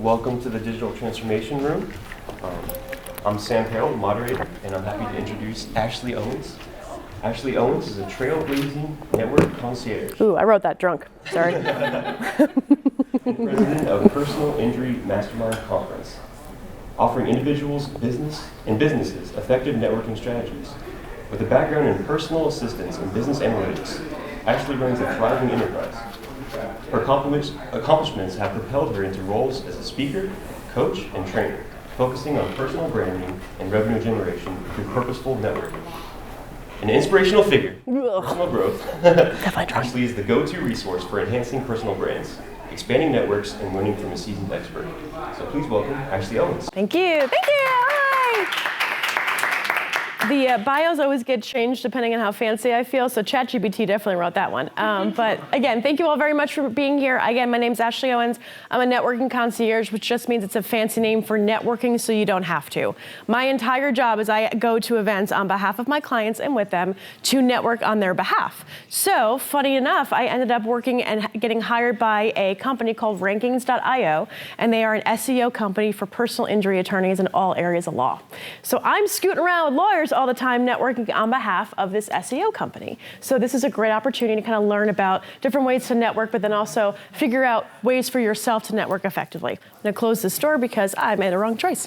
Welcome to the Digital Transformation Room. I'm Sam Harrell, the moderator, and I'm happy to introduce Ashley Owens. Ashley Owens is a trailblazing network concierge. Ooh, I wrote that drunk. Sorry. President of Personal Injury Mastermind Conference, offering individuals, businesses effective networking strategies. With a background in personal assistance and business analytics, Ashley runs a thriving enterprise. Her accomplishments have propelled her into roles as a speaker, coach, and trainer, focusing on personal branding and revenue generation through purposeful networking. An inspirational figure, personal growth, Ashley is the go-to resource for enhancing personal brands, expanding networks, and learning from a seasoned expert. So please welcome Ashley Owens. Thank you. Thank you. Hi. The bios always get changed depending on how fancy I feel, so ChatGPT definitely wrote that one. But again, thank you all very much for being here. Again, my name's Ashley Owens. I'm a networking concierge, which just means it's a fancy name for networking so you don't have to. My entire job is I go to events on behalf of my clients and with them to network on their behalf. So, funny enough, I ended up working and getting hired by a company called Rankings.io, and they are an SEO company for personal injury attorneys in all areas of law. So I'm scooting around with lawyers all the time networking on behalf of this SEO company. So this is a great opportunity to kind of learn about different ways to network, but then also figure out ways for yourself to network effectively. I'm gonna close this door because I made a wrong choice.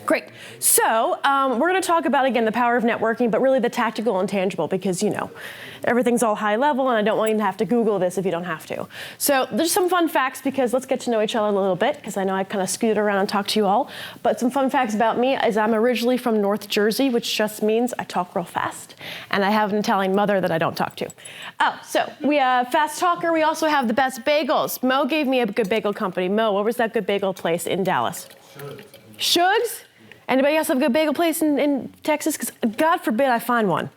Great. So we're going to talk about, again, the power of networking, but really the tactical and tangible, because, you know, everything's all high level, and I don't want you to have to Google this if you don't have to. So there's some fun facts, because let's get to know each other a little bit, because I know I kind of scooted around and talked to you all. But some fun facts about me is I'm originally from North Jersey, which just means I talk real fast, and I have an Italian mother that I don't talk to. Oh, so we fast talker. We also have the best bagels. Mo gave me a good bagel company. Mo, what was that good bagel place in Dallas? Shug's? Anybody else have a good bagel place in Texas? Because God forbid I find one.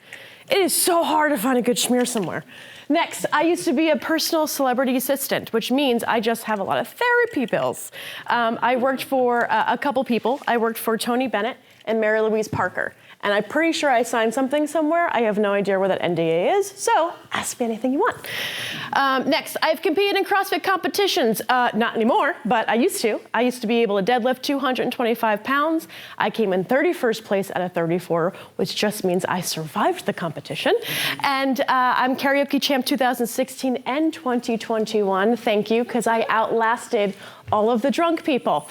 It is so hard to find a good schmear somewhere. Next, I used to be a personal celebrity assistant, which means I just have a lot of therapy bills. I worked for a couple people. I worked for Tony Bennett and Mary Louise Parker. And I'm pretty sure I signed something somewhere. I have no idea where that NDA is, so ask me anything you want. Next, I've competed in CrossFit competitions. Not anymore, but I used to. I used to be able to deadlift 225 pounds. I came in 31st place out of 34, which just means I survived the competition. And I'm karaoke champ 2016 and 2021. Thank you, because I outlasted all of the drunk people.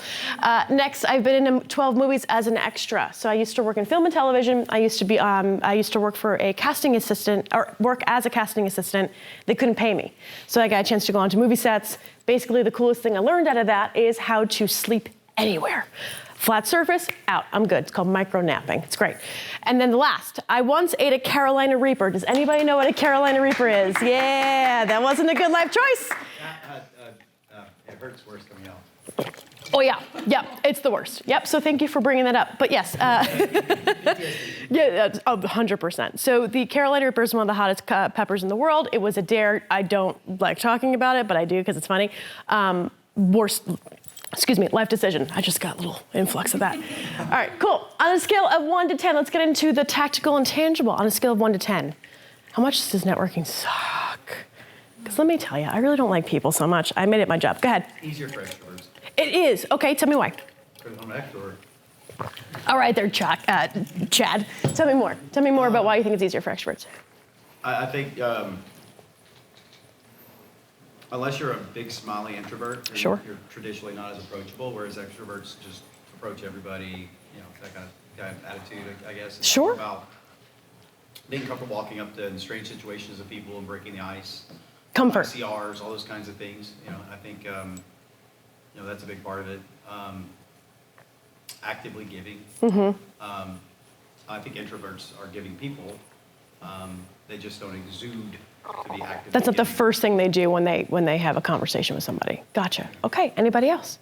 Next, I've been in 12 movies as an extra. So I used to work in film and television. I used to work for a casting assistant, or work as a casting assistant. They couldn't pay me. So I got a chance to go onto movie sets. Basically, the coolest thing I learned out of that is how to sleep anywhere. Flat surface, out, I'm good. It's called micro napping. It's great. And then the last, I once ate a Carolina Reaper. Does anybody know what a Carolina Reaper is? Yeah, that wasn't a good life choice. It hurts worse coming out. Oh yeah, it's the worst. Yep, so thank you for bringing that up. But yes, yeah, 100%. So the Carolina Reaper is one of the hottest peppers in the world. It was a dare. I don't like talking about it, but I do because it's funny. Life decision. I just got a little influx of that. All right, cool. On a scale of 1 to 10, let's get into the tactical and tangible. On a scale of 1 to 10, how much does networking suck? Because let me tell you, I really don't like people so much. I made it my job. Go ahead. Easier for extroverts. It is. Okay, tell me why. Because I'm an extrovert. All right there, Chad. Tell me more. Tell me more about why you think it's easier for extroverts. I think unless you're a big smiley introvert, Sure. You're traditionally not as approachable, whereas extroverts just approach everybody, that kind of attitude, I guess. It's Sure. about being comfortable walking up to strange situations of people and breaking the ice. Comfort. CRs, all those kinds of things. I think that's a big part of it. Actively giving. Mm-hmm. I think introverts are giving people. They just don't exude to be active. That's not the first thing they do when they have a conversation with somebody. Gotcha. Okay, anybody else?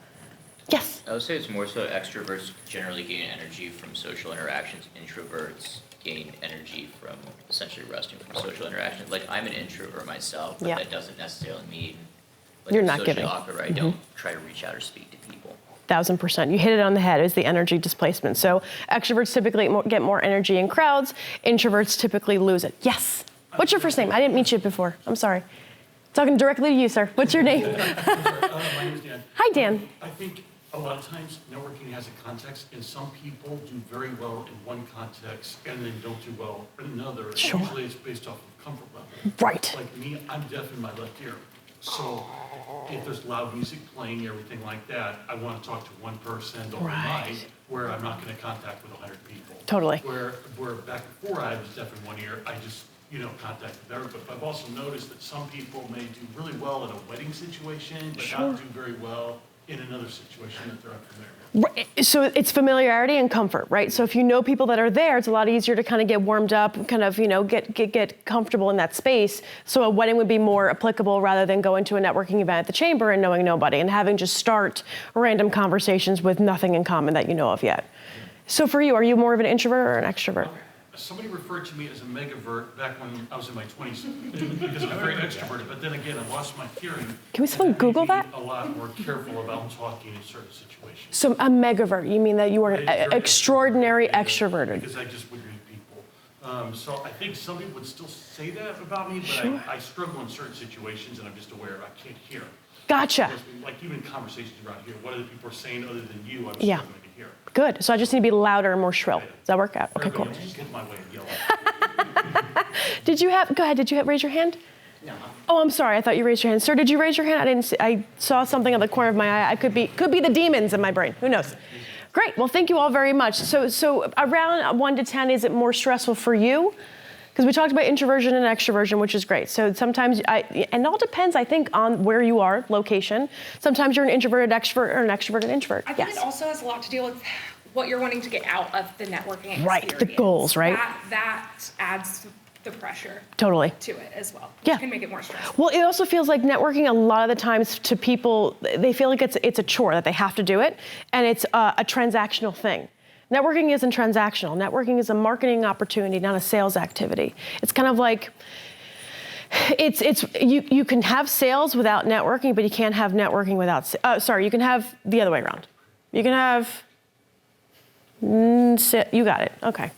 Yes. I would say it's more so extroverts generally gain energy from social interactions. Introverts gain energy from essentially resting from social interactions. Like, I'm an introvert myself, but that doesn't necessarily mean you're not giving. Awkward, I don't try to reach out or speak to people. 1000%. You hit it on the head, is the energy displacement. So extroverts typically get more energy in crowds. Introverts typically lose it. Yes? What's your first name? I didn't meet you before. I'm sorry. Talking directly to you, sir. What's your name? My name is Dan. Hi, Dan. I think a lot of times networking has a context, and some people do very well in one context and then don't do well in another. Sure. Usually it's based off of comfort level. Right. Like me, I'm deaf in my left ear. So if there's loud music playing, everything like that, I want to talk to one person the whole Right. night where I'm not going to contact with 100 people. Totally. Where back before I was deaf in one ear, I just, contacted everybody. But I've also noticed that some people may do really well in a wedding situation, but Sure. not do very well in another situation that they're unfamiliar with. Right. So it's familiarity and comfort, right? So if you know people that are there, it's a lot easier to kind of get warmed up, kind of, get comfortable in that space. So a wedding would be more applicable rather than going to a networking event at the chamber and knowing nobody and having just start random conversations with nothing in common that you know of yet. So for you, are you more of an introvert or an extrovert? Somebody referred to me as a megavert back when I was in my 20s because I'm very extroverted. But then again, I lost my hearing. Can we someone and made Google me that? A lot more careful about talking in certain situations. So a megavert, you mean that you are an Very extraordinary extroverted? Because I just would read people. So I think some people would still say that about me, but Sure. I struggle in certain situations, and I'm just aware I can't hear. Gotcha. Like even conversations around here, what other people are saying other than you, I'm Yeah. struggling to hear. Good. So I just need to be louder and more shrill. Does that work out? Okay, cool. Everybody else just get in my way and yell. Go ahead, did you raise your hand? No. Oh, I'm sorry, I thought you raised your hand. Sir, did you raise your hand? I didn't see, I saw something on the corner of my eye. I could be the demons in my brain, who knows? Great, well, thank you all very much. So around 1 to 10, is it more stressful for you? Because we talked about introversion and extroversion, which is great. So sometimes, and it all depends, I think, on where you are, location. Sometimes you're an introverted extrovert or an extroverted introvert. I think Yes. it also has a lot to do with what you're wanting to get out of the networking experience. Right, the goals, right? That adds the pressure Totally. to it as well, Yeah. which can make it more stressful. Well, it also feels like networking a lot of the times to people, they feel like it's a chore, that they have to do it, and it's a transactional thing. Networking isn't transactional. Networking is a marketing opportunity, not a sales activity. It's kind of like, you can have sales without networking, but you can't have networking without, you can have the other way around. You can have, you got it, okay.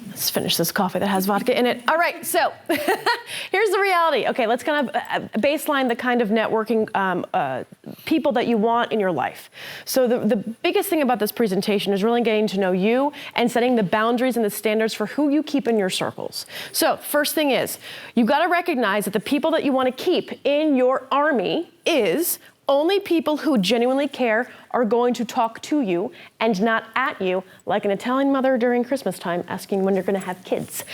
Let's finish this coffee that has vodka in it. All right, so here's the reality. Okay, let's kind of baseline the kind of networking people that you want in your life. So the biggest thing about this presentation is really getting to know you and setting the boundaries and the standards for who you keep in your circles. So first thing is, you gotta recognize that the people that you wanna keep in your army is only people who genuinely care are going to talk to you and not at you, like an Italian mother during Christmas time asking when you're gonna have kids.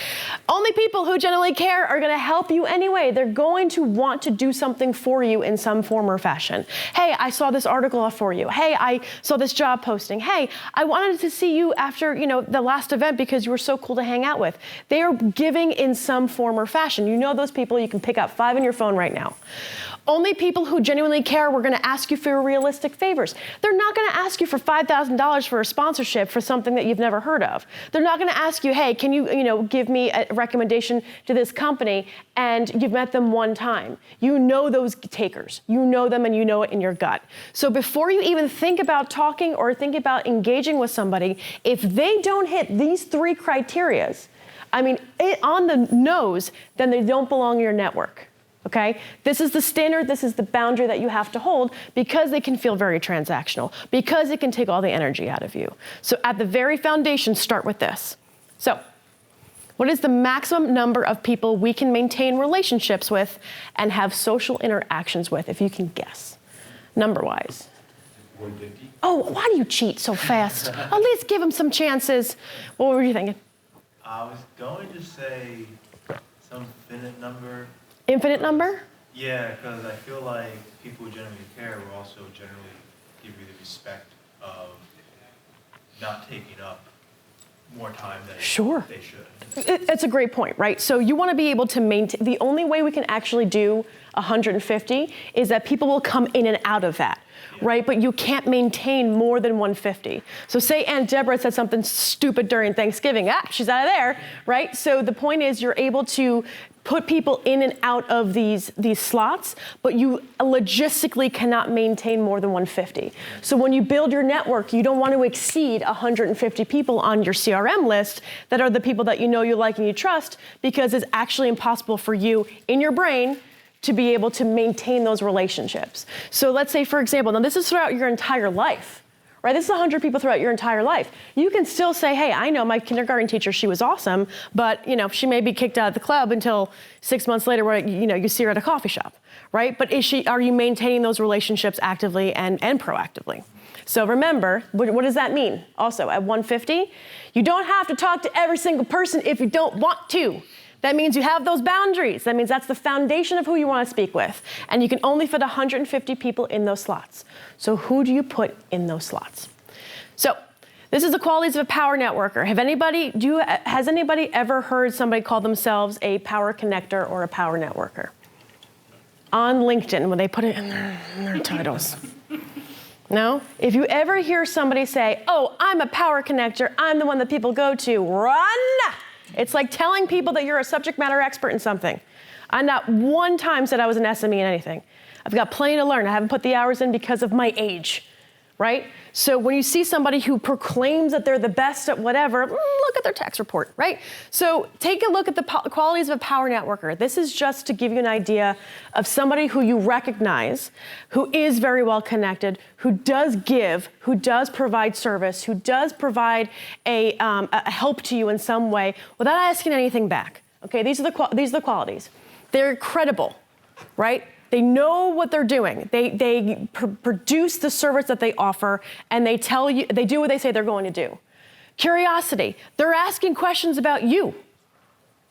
Only people who genuinely care are gonna help you anyway. They're going to want to do something for you in some form or fashion. Hey, I saw this article for you. Hey, I saw this job posting. Hey, I wanted to see you after, the last event because you were so cool to hang out with. They are giving in some form or fashion. You know those people, you can pick out 5 in your phone right now. Only people who genuinely care were gonna ask you for realistic favors. They're not gonna ask you for $5,000 for a sponsorship for something that you've never heard of. They're not gonna ask you, hey, can you give me a recommendation to this company, and you've met them one time. You know those takers. You know them and you know it in your gut. So before you even think about talking or think about engaging with somebody, if they don't hit these 3 criterias, on the nose, then they don't belong in your network. Okay? This is the standard, this is the boundary that you have to hold because they can feel very transactional, because it can take all the energy out of you. So at the very foundation, start with this. So, what is the maximum number of people we can maintain relationships with and have social interactions with, if you can guess, number-wise? 150. Oh, why do you cheat so fast? At least give them some chances. What were you thinking? I was going to say some finite number. Infinite number? Yeah, because I feel like people who generally care will also generally give you the respect of not taking up more time than Sure. they should. It's a great point, right? So you want to be able to maintain, the only way we can actually do 150 is that people will come in and out of that, right? But you can't maintain more than 150. So say Aunt Deborah said something stupid during Thanksgiving, she's out of there, right? So the point is you're able to put people in and out of these slots, but you logistically cannot maintain more than 150. So when you build your network, you don't want to exceed 150 people on your CRM list that are the people that you know, you like, and you trust, because it's actually impossible for you in your brain to be able to maintain those relationships. So let's say, for example, now this is throughout your entire life. Right? This is 100 people throughout your entire life. You can still say, hey, I know my kindergarten teacher, she was awesome, but she may be kicked out of the club until 6 months later where you see her at a coffee shop, right? But are you maintaining those relationships actively and proactively? So remember, what does that mean? Also, at 150, you don't have to talk to every single person if you don't want to. That means you have those boundaries. That means that's the foundation of who you want to speak with. And you can only fit 150 people in those slots. So who do you put in those slots? So this is the qualities of a power networker. Has anybody ever heard somebody call themselves a power connector or a power networker? On LinkedIn, when they put it in their titles. No? If you ever hear somebody say, oh, I'm a power connector, I'm the one that people go to, run! It's like telling people that you're a subject matter expert in something. I not one time said I was an SME in anything. I've got plenty to learn. I haven't put the hours in because of my age, right? So when you see somebody who proclaims that they're the best at whatever, look at their tax report, right? So take a look at the qualities of a power networker. This is just to give you an idea of somebody who you recognize, who is very well connected, who does give, who does provide service, who does provide a help to you in some way without asking anything back. Okay, these are the qualities. They're credible, right? They know what they're doing. They produce the service that they offer, and they do what they say they're going to do. Curiosity, they're asking questions about you.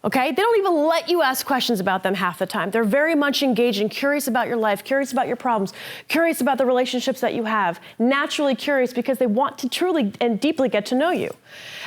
Okay? They don't even let you ask questions about them half the time. They're very much engaged and curious about your life, curious about your problems, curious about the relationships that you have, naturally curious because they want to truly and deeply get to know you.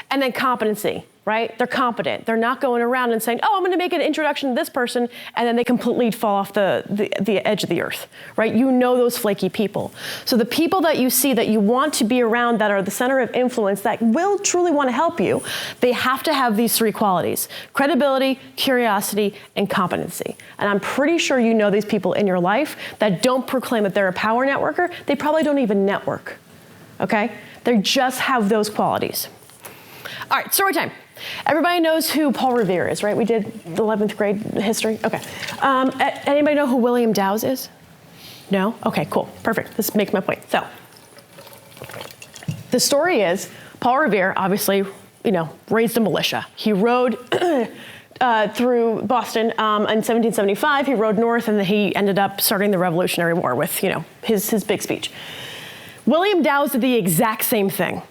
And then competency, right? They're competent. They're not going around and saying, oh, I'm going to make an introduction to this person, and then they completely fall off the edge of the earth, right? You know those flaky people. So the people that you see that you want to be around that are the center of influence that will truly want to help you, they have to have these three qualities: credibility, curiosity, and competency. And I'm pretty sure you know these people in your life that don't proclaim that they're a power networker. They probably don't even network, okay? They just have those qualities. All right, story time. Everybody knows who Paul Revere is, right? We did the 11th grade history. Okay. Anybody know who William Dowes is? No? Okay, cool. Perfect. This makes my point. So, the story is Paul Revere, obviously, raised a militia. He rode through Boston in 1775. He rode north, and he ended up starting the Revolutionary War with, his big speech. William Dowes did the exact same thing.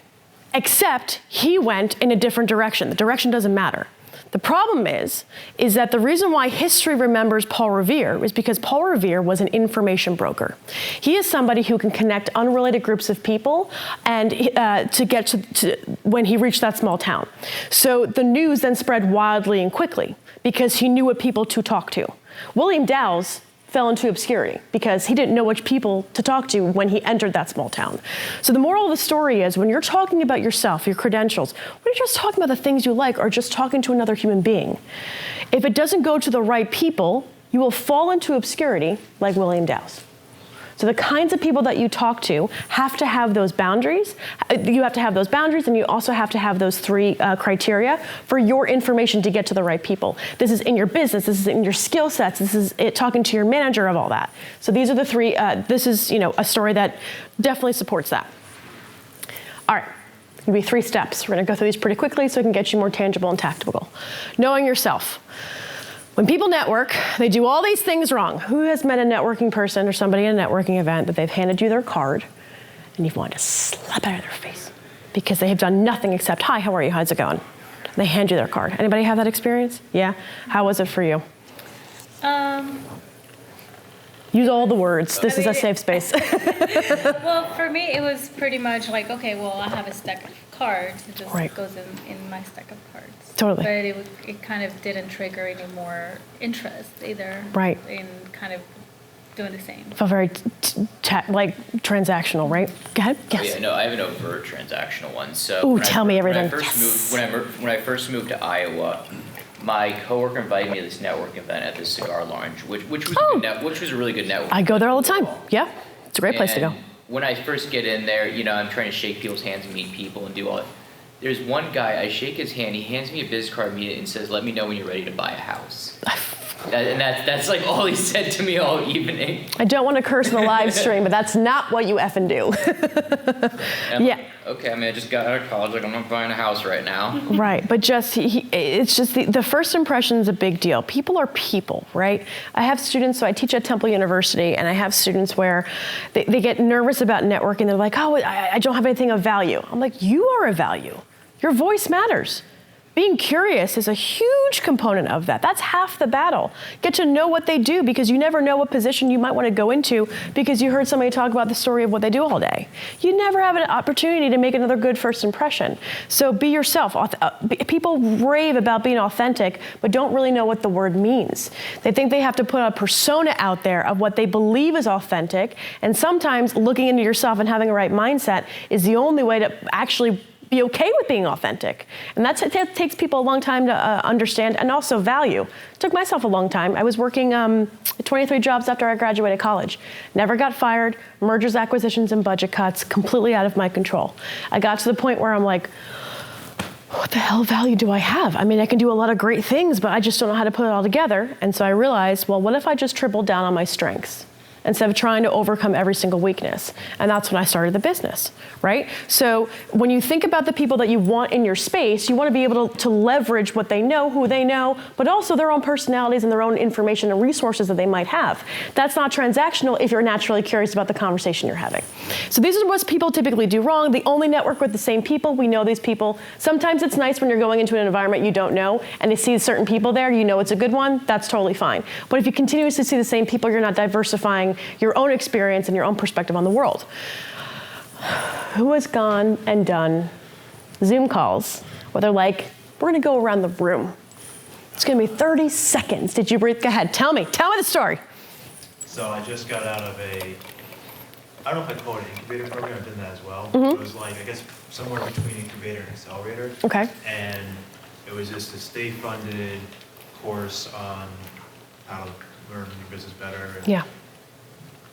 Except he went in a different direction. The direction doesn't matter. The problem is that the reason why history remembers Paul Revere is because Paul Revere was an information broker. He is somebody who can connect unrelated groups of people and to get to when he reached that small town. So the news then spread wildly and quickly because he knew what people to talk to. William Dowes fell into obscurity because he didn't know which people to talk to when he entered that small town. So the moral of the story is when you're talking about yourself, your credentials, when you're just talking about the things you like or just talking to another human being, if it doesn't go to the right people, you will fall into obscurity like William Dowes. So the kinds of people that you talk to have to have those boundaries. You have to have those boundaries, and you also have to have those three criteria for your information to get to the right people. This is in your business. This is in your skill sets. This is it talking to your manager of all that. So these are the three. This is a story that definitely supports that. All right. It'll be 3 steps. We're going to go through these pretty quickly so we can get you more tangible and tactical. Knowing yourself. When people network, they do all these things wrong. Who has met a networking person or somebody at a networking event that they've handed you their card and you've wanted to slap out of their face because they have done nothing except, hi, how are you, how's it going? And they hand you their card. Anybody have that experience? Yeah? How was it for you? Use all the words. This is a safe space. Well, for me, it was pretty much like, okay, well, I have a stack of cards. It just goes in my stack of cards. Totally. But it kind of didn't trigger any more interest either. Right. In kind of doing the same. Felt very transactional, right? Go ahead. Yes. Oh, yeah, no, I have an overt transactional one. So tell me everything. When I first moved to Iowa, my coworker invited me to this networking event at this cigar lounge, which was which was a really good network. I go there all the time. Yeah, it's a great place to go. And when I first get in there, I'm trying to shake people's hands and meet people and do all that. There's one guy, I shake his hand, he hands me a business card immediately and says, "Let me know when you're ready to buy a house." And that's like all he said to me all evening. I don't want to curse in the live stream, but that's not what you effing do. Yeah. Okay, I just got out of college, like I'm not buying a house right now. Right, but it's just the first impression is a big deal. People are people, right? I have students, so I teach at Temple University, and I have students where they get nervous about networking. They're like, oh, I don't have anything of value. I'm like, you are of value. Your voice matters. Being curious is a huge component of that. That's half the battle. Get to know what they do, because you never know what position you might want to go into because you heard somebody talk about the story of what they do all day. You never have an opportunity to make another good first impression. So be yourself. People rave about being authentic, but don't really know what the word means. They think they have to put a persona out there of what they believe is authentic, and sometimes looking into yourself and having a right mindset is the only way to actually be okay with being authentic. And that takes people a long time to understand, and also value. It took myself a long time. I was working 23 jobs after I graduated college. Never got fired, mergers, acquisitions, and budget cuts, completely out of my control. I got to the point where I'm like, what the hell value do I have? I can do a lot of great things, but I just don't know how to put it all together. And so I realized, well, what if I just tripled down on my strengths instead of trying to overcome every single weakness? And that's when I started the business, right? So when you think about the people that you want in your space, you want to be able to leverage what they know, who they know, but also their own personalities and their own information and resources that they might have. That's not transactional if you're naturally curious about the conversation you're having. So these are what people typically do wrong. They only network with the same people. We know these people. Sometimes it's nice when you're going into an environment you don't know and you see certain people there, you know it's a good one, that's totally fine. But if you continuously see the same people, you're not diversifying your own experience and your own perspective on the world. Who has gone and done Zoom calls where they're like, we're gonna go around the room. It's gonna be 30 seconds. Did you breathe? Go ahead, tell me the story. So I just got out of I don't know if I call it an incubator program, I've done that as well. Mm-hmm. It was like, I guess, somewhere between incubator and accelerator. Okay. And it was just a state-funded course on how to learn your business better. And Yeah.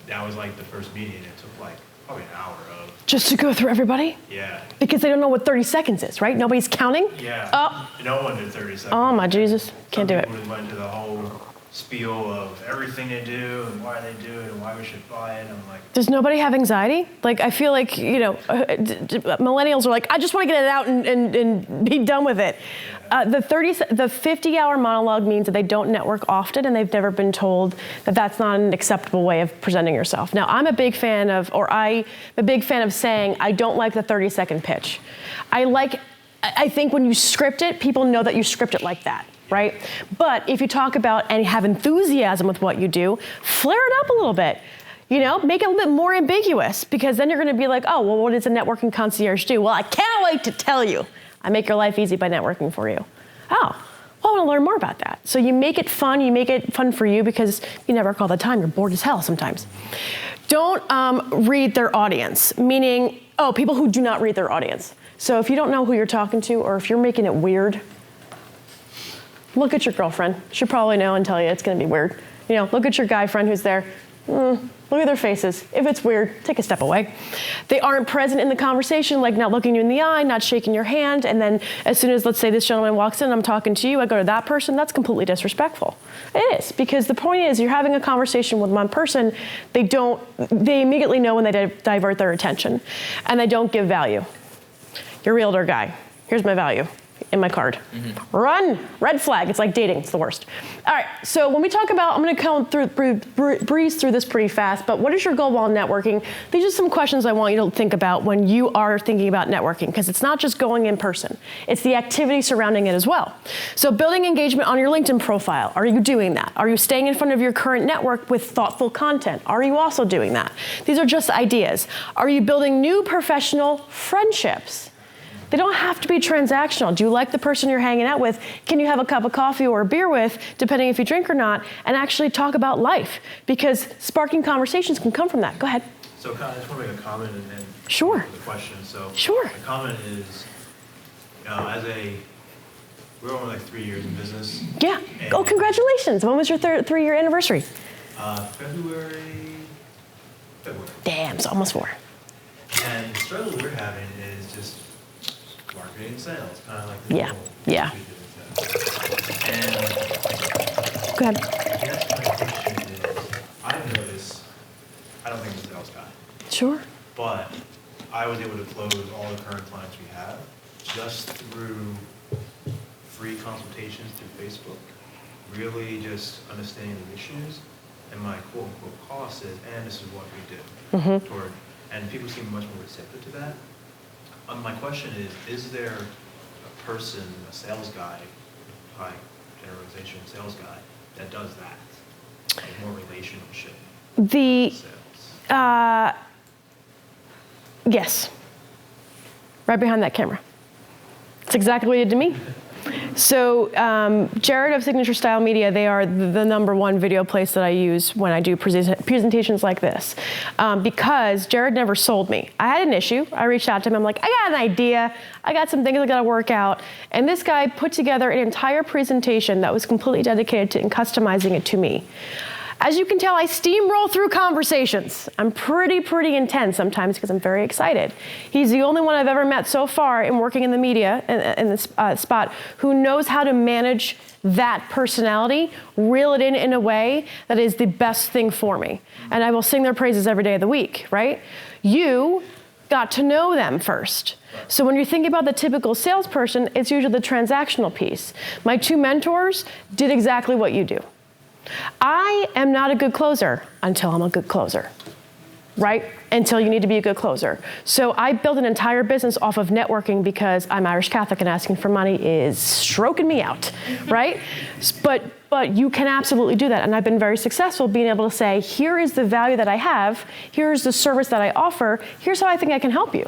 that was like the first meeting. It took like probably an hour of. Just to go through everybody? Yeah. Because they don't know what 30 seconds is, right? Nobody's counting? Yeah. Oh. No one did 30 seconds. Oh my Jesus, can't do it. Some people went into the whole spiel of everything they do and why they do it and why we should buy it. I'm like, Does nobody have anxiety? Like, I feel like, millennials are like, I just want to get it out and be done with it. The 50-hour monologue means that they don't network often and they've never been told that that's not an acceptable way of presenting yourself. Now, I'm a big fan of saying, I don't like the 30-second pitch. I think when you script it, people know that you script it like that. Right? But if you talk about and have enthusiasm with what you do, flare it up a little bit. Make it a little bit more ambiguous, because then you're going to be like, oh, well, what does a networking concierge do? Well, I can't wait to tell you. I make your life easy by networking for you. Oh, well, I want to learn more about that. So you make it fun. You make it fun for you because you network all the time. You're bored as hell sometimes. Don't read their audience, meaning, people who do not read their audience. So if you don't know who you're talking to, or if you're making it weird, look at your girlfriend. She'll probably know and tell you it's going to be weird. Look at your guy friend who's there. Look at their faces. If it's weird, take a step away. They aren't present in the conversation, like not looking you in the eye, not shaking your hand, and then as soon as, let's say, this gentleman walks in, I'm talking to you, I go to that person, that's completely disrespectful. It is, because the point is, you're having a conversation with one person, they immediately know when they divert their attention, and they don't give value. Your realtor guy, here's my value. In my card. Mm-hmm. Run! Red flag. It's like dating. It's the worst. All right. So when we talk about, I'm going to breeze through this pretty fast, but what is your goal while networking? These are some questions I want you to think about when you are thinking about networking, because it's not just going in person. It's the activity surrounding it as well. So building engagement on your LinkedIn profile. Are you doing that? Are you staying in front of your current network with thoughtful content? Are you also doing that? These are just ideas. Are you building new professional friendships? They don't have to be transactional. Do you like the person you're hanging out with? Can you have a cup of coffee or a beer with, depending if you drink or not, and actually talk about life? Because sparking conversations can come from that. Go ahead. So I just want to make a comment and then Sure. the question. So Sure. the comment is, as a we're only like 3 years in business. Yeah. Oh, congratulations. When was your 3-year anniversary? February. Damn, it's almost 4. And the struggle we're having is just marketing and sales, kind of like the Yeah, normal yeah. we do. And Go ahead. the expectation is, I've noticed, I don't think I'm a sales guy, Sure. but I was able to close all the current clients we have just through free consultations through Facebook, really just understanding the issues and my quote unquote cost is, and this is what we do. Toward, and people seem much more receptive to that. My question is there a person, a sales guy, high generalization sales guy, that does that? Like more relationship sales? Yes. Right behind that camera. It's exactly what you did to me. So Jared of Signature Style Media, they are the #1 video place that I use when I do presentations like this. Because Jared never sold me. I had an issue. I reached out to him. I'm like, I got an idea. I got some things I got to work out. And this guy put together an entire presentation that was completely dedicated to and customizing it to me. As you can tell, I steamroll through conversations. I'm pretty intense sometimes because I'm very excited. He's the only one I've ever met so far in working in the media, in this spot, who knows how to manage that personality, reel it in a way that is the best thing for me. And I will sing their praises every day of the week, right? You got to know them first. So when you're thinking about the typical salesperson, it's usually the transactional piece. My 2 mentors did exactly what you do. I am not a good closer until I'm a good closer, right? Until you need to be a good closer. So I built an entire business off of networking because I'm Irish Catholic and asking for money is stroking me out, right? But you can absolutely do that. And I've been very successful being able to say, here is the value that I have, here's the service that I offer, here's how I think I can help you.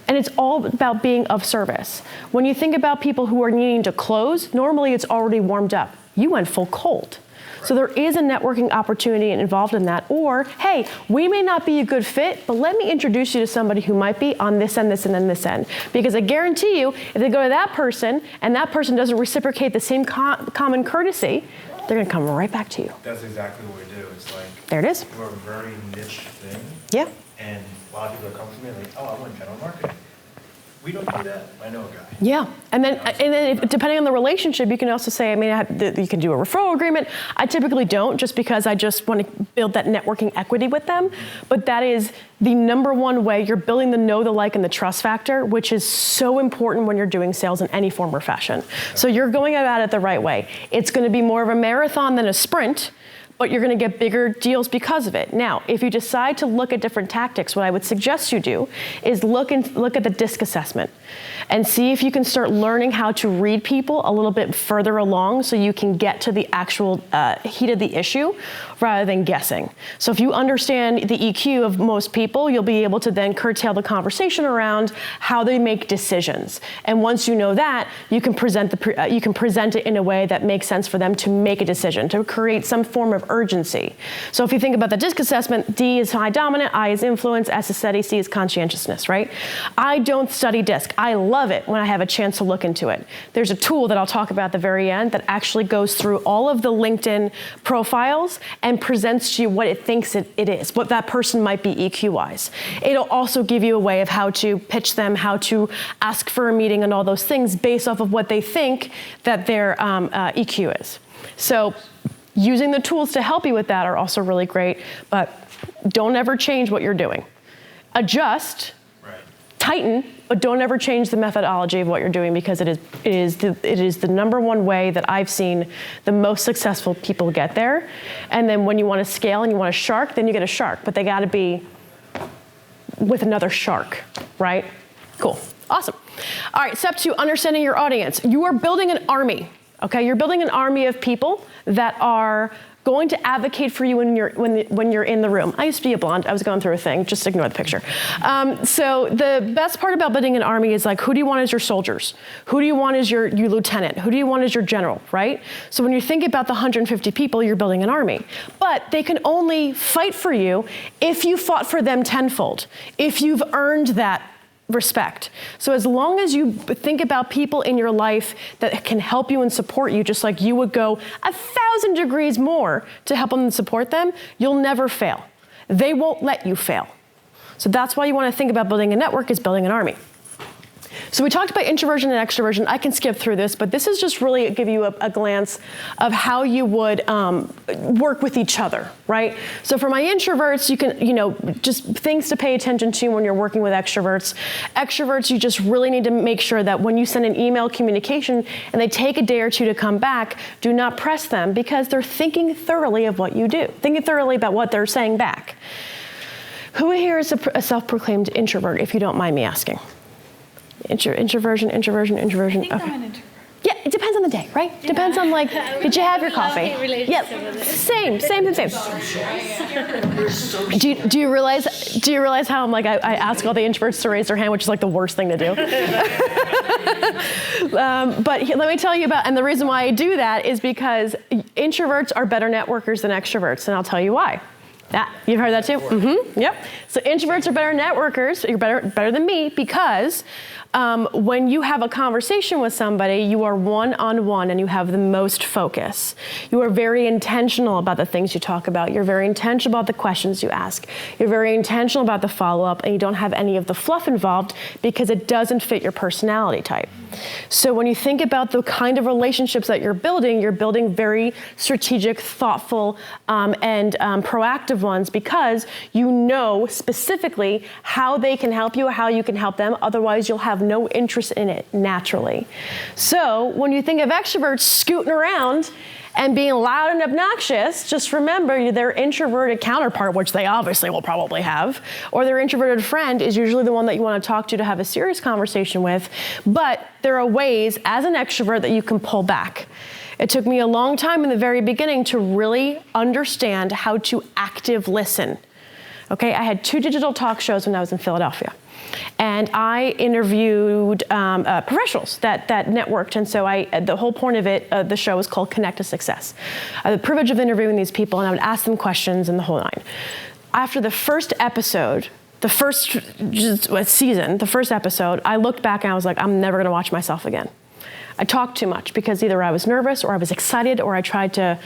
And it's all about being of service. When you think about people who are needing to close, normally it's already warmed up. You went full cold. So there is a networking opportunity involved in that. Or, hey, we may not be a good fit, but let me introduce you to somebody who might be on this end, this end, and this end. Because I guarantee you, if they go to that person and that person doesn't reciprocate the same common courtesy, they're gonna come right back to you. That's exactly what we do. It's like, there it is. we're a very niche thing. Yeah. And a lot of people are coming to me like, oh, I want general marketing. We don't do that. I know a guy. Yeah, and then if, depending on the relationship, you can also say, I mean, you can do a referral agreement. I typically don't, just because I just want to build that networking equity with them. But that is the #1 way you're building the know, the like, and the trust factor, which is so important when you're doing sales in any form or fashion. So you're going about it the right way. It's going to be more of a marathon than a sprint, but you're going to get bigger deals because of it. Now, if you decide to look at different tactics, what I would suggest you do is look at the DISC assessment and see if you can start learning how to read people a little bit further along so you can get to the actual heat of the issue rather than guessing. So if you understand the EQ of most people, you'll be able to then curtail the conversation around how they make decisions. And once you know that, you can present it in a way that makes sense for them to make a decision, to create some form of urgency. So if you think about the DISC assessment, D is high dominant, I is influence, S is steady, C is conscientiousness, right? I don't study DISC. I love it when I have a chance to look into it. There's a tool that I'll talk about at the very end that actually goes through all of the LinkedIn profiles and presents to you what it thinks it is, what that person might be EQ-wise. It'll also give you a way of how to pitch them, how to ask for a meeting and all those things based off of what they think that their EQ is. So using the tools to help you with that are also really great, but don't ever change what you're doing. Adjust, right. Tighten, but don't ever change the methodology of what you're doing because it is the #1 way that I've seen the most successful people get there. And then when you want to scale and you want a shark, then you get a shark, but they got to be with another shark, right? Cool, awesome. All right, step 2, understanding your audience. You are building an army. Okay, you're building an army of people that are going to advocate for you when you're in the room. I used to be a blonde. I was going through a thing. Just ignore the picture. So the best part about building an army is like, who do you want as your soldiers? Who do you want as your lieutenant? Who do you want as your general, right? So when you're thinking about the 150 people, you're building an army. But they can only fight for you if you fought for them tenfold. If you've earned that respect. So as long as you think about people in your life that can help you and support you, just like you would go 1,000 degrees more to help them and support them, you'll never fail. They won't let you fail. So that's why you want to think about building a network is building an army. So we talked about introversion and extroversion. I can skip through this, but this is just really give you a glance of how you would work with each other, right? So for my introverts, you can, just things to pay attention to when you're working with extroverts. Extroverts, you just really need to make sure that when you send an email communication and they take a day or two to come back, do not press them because they're thinking thoroughly of what you do, thinking thoroughly about what they're saying back. Who here is a self-proclaimed introvert, if you don't mind me asking? Introversion. I think Okay. I'm an introvert. Yeah, it depends on the day, right? Yeah. Depends on did you have your coffee? Love-hate relationship with it. Same. Do you realize how I'm like I ask all the introverts to raise their hand, which is like the worst thing to do. But let me tell you about, and the reason why I do that is because introverts are better networkers than extroverts, and I'll tell you why. Yeah, you've heard that too? Mm-hmm. Yep. So introverts are better networkers. You're better than me because when you have a conversation with somebody, you are one-on-one and you have the most focus. You are very intentional about the things you talk about. You're very intentional about the questions you ask. You're very intentional about the follow-up, and you don't have any of the fluff involved because it doesn't fit your personality type. So when you think about the kind of relationships that you're building very strategic, thoughtful, and proactive ones because you know specifically how they can help you or how you can help them. Otherwise, you'll have no interest in it naturally. So when you think of extroverts scooting around and being loud and obnoxious, just remember their introverted counterpart, which they obviously will probably have, or their introverted friend is usually the one that you want to talk to have a serious conversation with. But there are ways as an extrovert that you can pull back. It took me a long time in the very beginning to really understand how to active listen. Okay, I had 2 digital talk shows when I was in Philadelphia. And I interviewed professionals that networked. And so the whole point of it, the show was called Connect to Success. I had the privilege of interviewing these people, and I would ask them questions and the whole nine. After the first episode, the first season, the first episode, I looked back and I was like, I'm never going to watch myself again. I talked too much because either I was nervous or I was excited or I tried to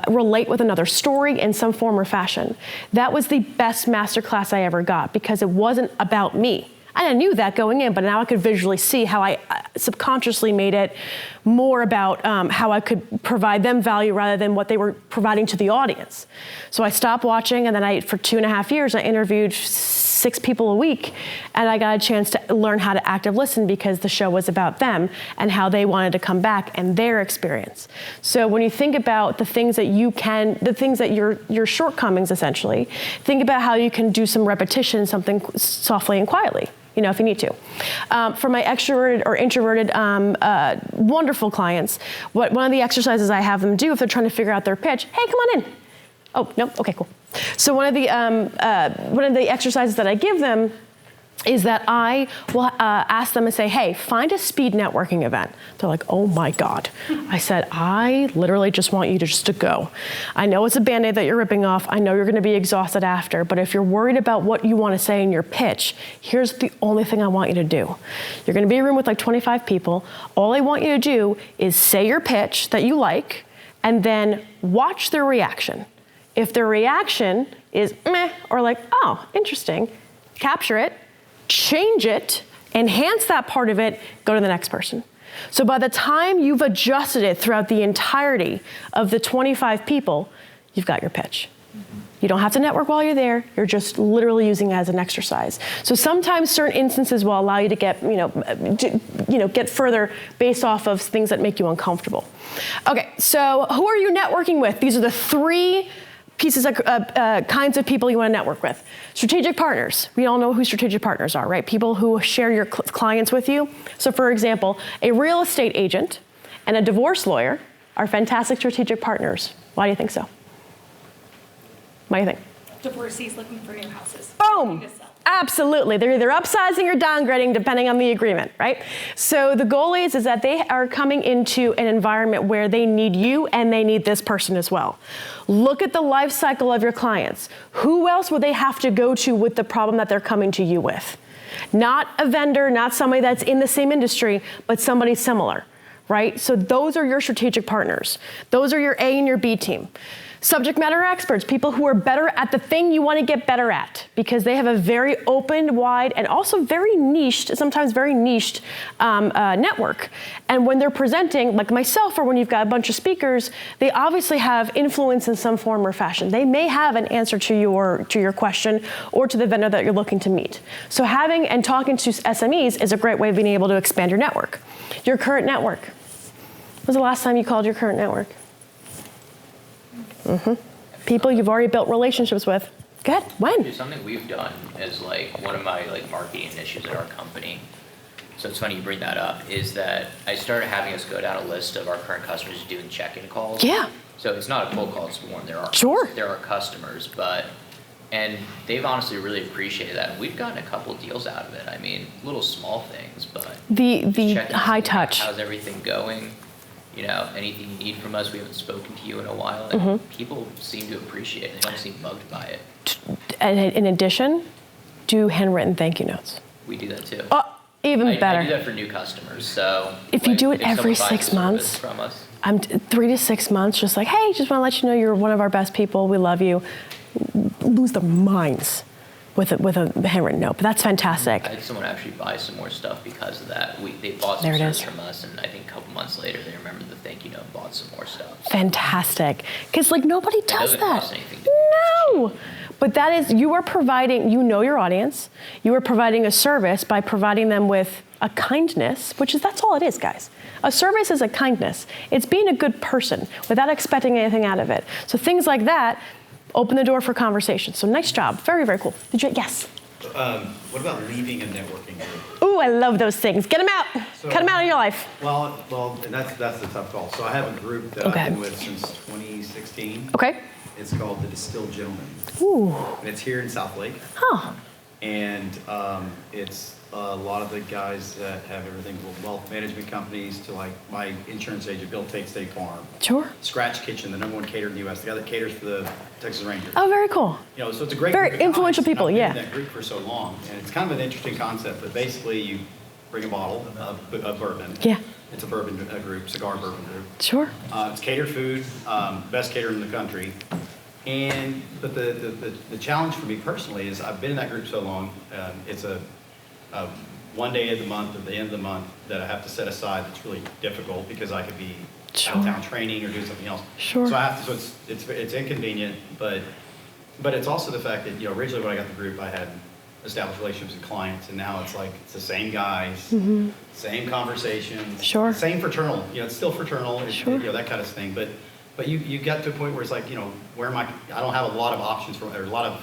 relate with another story in some form or fashion. That was the best masterclass I ever got because it wasn't about me. And I knew that going in, but now I could visually see how I subconsciously made it more about how I could provide them value rather than what they were providing to the audience. So I stopped watching, and then for 2.5 years, I interviewed 6 people a week, and I got a chance to learn how to active listen because the show was about them and how they wanted to come back and their experience. So when you think about the things that your shortcomings essentially, think about how you can do some repetition, something softly and quietly, if you need to. For my extroverted or introverted wonderful clients, one of the exercises I have them do if they're trying to figure out their pitch, hey, come on in. Oh, no, okay, cool. So one of the exercises that I give them is that I will ask them and say, hey, find a speed networking event. They're like, oh my God. I said, I literally just want you to go. I know it's a Band-Aid that you're ripping off. I know you're gonna be exhausted after, but if you're worried about what you wanna say in your pitch, here's the only thing I want you to do. You're gonna be in a room with like 25 people. All I want you to do is say your pitch that you like, and then watch their reaction. If their reaction is meh, or like, oh, interesting, capture it, change it, enhance that part of it, go to the next person. So by the time you've adjusted it throughout the entirety of the 25 people, you've got your pitch. You don't have to network while you're there. You're just literally using it as an exercise. So sometimes certain instances will allow you to get, get further based off of things that make you uncomfortable. Okay, so who are you networking with? These are the 3 pieces of kinds of people you want to network with. Strategic partners. We all know who strategic partners are, right? People who share your clients with you. So for example, a real estate agent and a divorce lawyer are fantastic strategic partners. Why do you think so? What do you think? Divorcees looking for new houses. Boom. Absolutely. They're either upsizing or downgrading depending on the agreement, right? So the goal is that they are coming into an environment where they need you and they need this person as well. Look at the life cycle of your clients. Who else would they have to go to with the problem that they're coming to you with? Not a vendor, not somebody that's in the same industry, but somebody similar, right? So those are your strategic partners. Those are your A and your B team. Subject matter experts, people who are better at the thing you want to get better at, because they have a very open, wide, and also very niched, sometimes very niched network. And when they're presenting, like myself, or when you've got a bunch of speakers, they obviously have influence in some form or fashion. They may have an answer to your question or to the vendor that you're looking to meet. So having and talking to SMEs is a great way of being able to expand your network. Your current network. When was the last time you called your current network? People you've already built relationships with. Good. When? Dude, something we've done is like one of my like marketing initiatives at our company. So it's funny you bring that up. Is that I started having us go down a list of our current customers doing check-in calls. Yeah. So it's not a cold call. It's more there are customers, and they've honestly really appreciated that. And we've gotten a couple deals out of it. I mean, little small things, but The checking high to see, touch. How's everything going? You know, anything you need from us, we haven't spoken to you in a while. And people seem to appreciate it. They don't seem bugged by it. And in addition, do handwritten thank you notes. We do that too. Oh, even better. I do that for new customers. So If you do it if every someone buys 6 a service months, from us, 3 to 6 months, just like, hey, just want to let you know you're one of our best people. We love you. Lose their minds with a handwritten note. But that's fantastic. I had someone actually buy some more stuff because of that. They bought some service from us, and I think a couple months later they remembered the thank you note and bought some more stuff. Fantastic. Because like nobody does doesn't that. cost anything to No. But that is, you are providing, you know your audience. You are providing a service by providing them with a kindness, that's all it is, guys. A service is a kindness. It's being a good person without expecting anything out of it. So things like that open the door for conversation. So nice job. Very, very cool. Yes? What about leaving a networking group? Ooh, I love those things. Get them out. So- Cut them out of your life. Well, and that's the tough call. So I have a group that Okay. I've been with since 2016. Okay. It's called the Distilled Gentlemen. Ooh. And it's here in South Lake. Huh. And it's a lot of the guys that have everything from wealth management companies to like my insurance agent, Bill Tate State Farm. Sure. Scratch Kitchen, the #1 caterer in the U.S., the guy that caters for the Texas Rangers. Oh, very cool. You know, so it's a great Very group of influential guys, and people, I've been yeah. in that group for so long, and it's kind of an interesting concept. But basically, you bring a bottle of bourbon. Yeah. It's a bourbon group, cigar bourbon group. Sure. It's catered food, best caterer in the country. But the challenge for me personally is I've been in that group so long. It's a one day of the month, at the end of the month, that I have to set aside. That's really difficult because I could be out of town training or doing something else. Sure. So I have to. So it's inconvenient, but it's also the fact that originally when I got the group, I had established relationships with clients, and now it's like it's the same guys, same conversations, Sure. same fraternal. It's still fraternal, Sure. that kind of thing. But you got to a point where it's like, where am I? I don't have a lot of options or a lot of